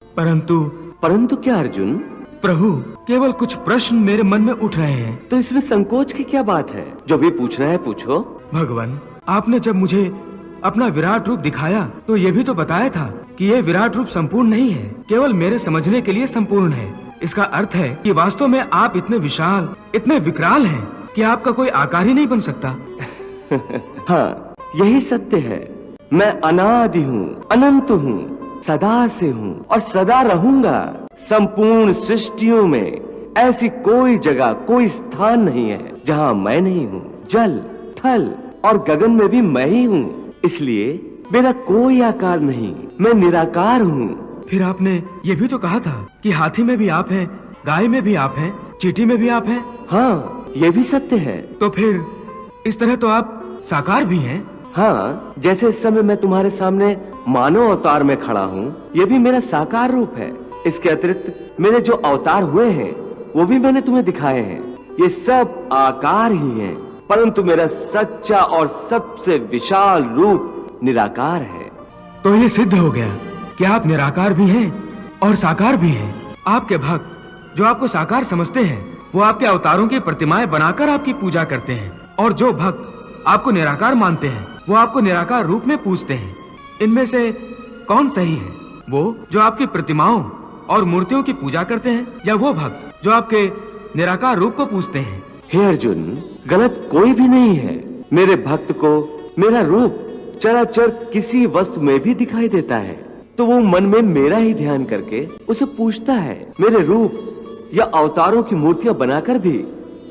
परंतु क्या अर्जुन? प्रभु, केवल कुछ प्रश्न मेरे मन में उठ रहे हैं। तो इसमें संकोच की क्या बात है? जो भी पूछना है पूछो। भगवान, आपने जब मुझे अपना विराट रूप दिखाया तो ये भी तो बताया था कि ये विराट रूप संपूर्ण नहीं है, केवल मेरे समझने के लिए संपूर्ण है। इसका अर्थ है कि वास्तव में आप इतने विशाल, इतने विकराल हैं कि आपका कोई आकार ही नहीं बन सकता। हाँ, यही सत्य है। मैं अनादि हूँ, अनंत हूँ, सदा से हूँ और सदा रहूंगा। संपूर्ण सृष्टियों में ऐसी कोई जगह, कोई स्थान नहीं है जहाँ मैं नहीं हूँ। जल, थल और गगन में भी मैं ही हूँ। इसलिए मेरा कोई आकार नहीं, मैं निराकार हूँ। फिर आपने ये भी तो कहा था कि हाथी में भी आप हैं, गाय में भी आप हैं, चींटी में भी आप हैं। हाँ, ये भी सत्य है। तो फिर इस तरह तो आप साकार भी हैं। हाँ, जैसे इस समय मैं तुम्हारे सामने मानव अवतार में खड़ा हूँ, ये भी मेरा साकार रूप है। इसके अतिरिक्त मेरे जो अवतार हुए हैं वो भी मैंने तुम्हें दिखाए हैं। ये सब आकार ही हैं, परंतु मेरा सच्चा और सबसे विशाल रूप निराकार है। तो ये सिद्ध हो गया कि आप निराकार भी हैं और साकार भी हैं। आपके भक्त जो आपको साकार समझते हैं वो आपके अवतारों की प्रतिमाएं बनाकर आपकी पूजा करते हैं, और जो भक्त आपको निराकार मानते हैं वो आपको निराकार रूप में पूजते हैं। इनमें से कौन सही है? वो जो आपकी प्रतिमाओं और मूर्तियों की पूजा करते हैं, या वो भक्त जो आपके निराकार रूप को पूजते हैं? हे अर्जुन, गलत कोई भी नहीं है। मेरे भक्त को मेरा रूप चराचर किसी वस्तु में भी दिखाई देता है तो वो मन में मेरा ही ध्यान करके उसे पूजता है। मेरे रूप या अवतारों की मूर्तियां बनाकर भी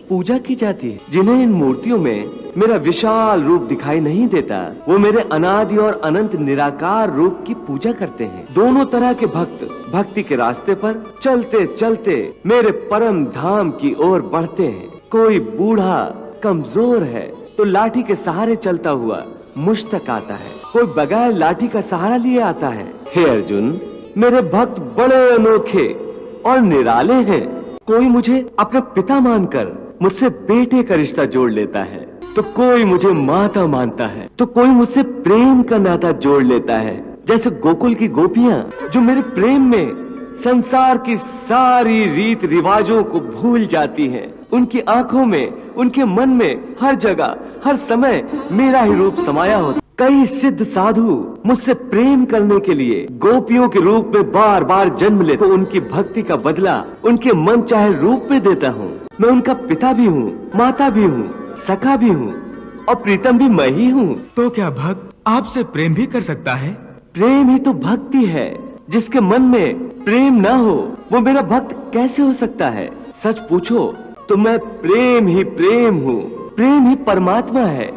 पूजा की जाती है। जिन्हें इन मूर्तियों में मेरा विशाल रूप दिखाई नहीं देता, वो मेरे अनादि और अनंत निराकार रूप की पूजा करते हैं। दोनों तरह के भक्त भक्ति के रास्ते पर चलते चलते मेरे परम धाम की ओर बढ़ते हैं। कोई बूढ़ा कमजोर है तो लाठी के सहारे चलता हुआ मुझ तक आता है, कोई बगैर लाठी का सहारा लिए आता है। हे अर्जुन, मेरे भक्त बड़े अनोखे और निराले हैं। कोई मुझे अपना पिता मानकर मुझसे बेटे का रिश्ता जोड़ लेता है, तो कोई मुझे माता मानता है, तो कोई मुझसे प्रेम का नाता जोड़ लेता है। जैसे गोकुल की गोपियां जो मेरे प्रेम में संसार की सारी रीत रिवाजों को भूल जाती हैं। उनकी आंखों में, उनके मन में हर जगह हर समय मेरा ही रूप समाया होता। कई सिद्ध साधु मुझसे प्रेम करने के लिए गोपियों के रूप में बार बार जन्म ले, तो उनकी भक्ति का बदला उनके मन चाहे रूप में देता हूँ। मैं उनका पिता भी हूँ, माता भी हूँ, सखा भी हूँ और प्रीतम भी मैं ही हूँ। तो क्या भक्त आपसे प्रेम भी कर सकता है? प्रेम ही तो भक्ति है। जिसके मन में प्रेम ना हो वो मेरा भक्त कैसे हो सकता है? सच पूछो तो मैं प्रेम ही प्रेम हूँ। प्रेम ही परमात्मा है।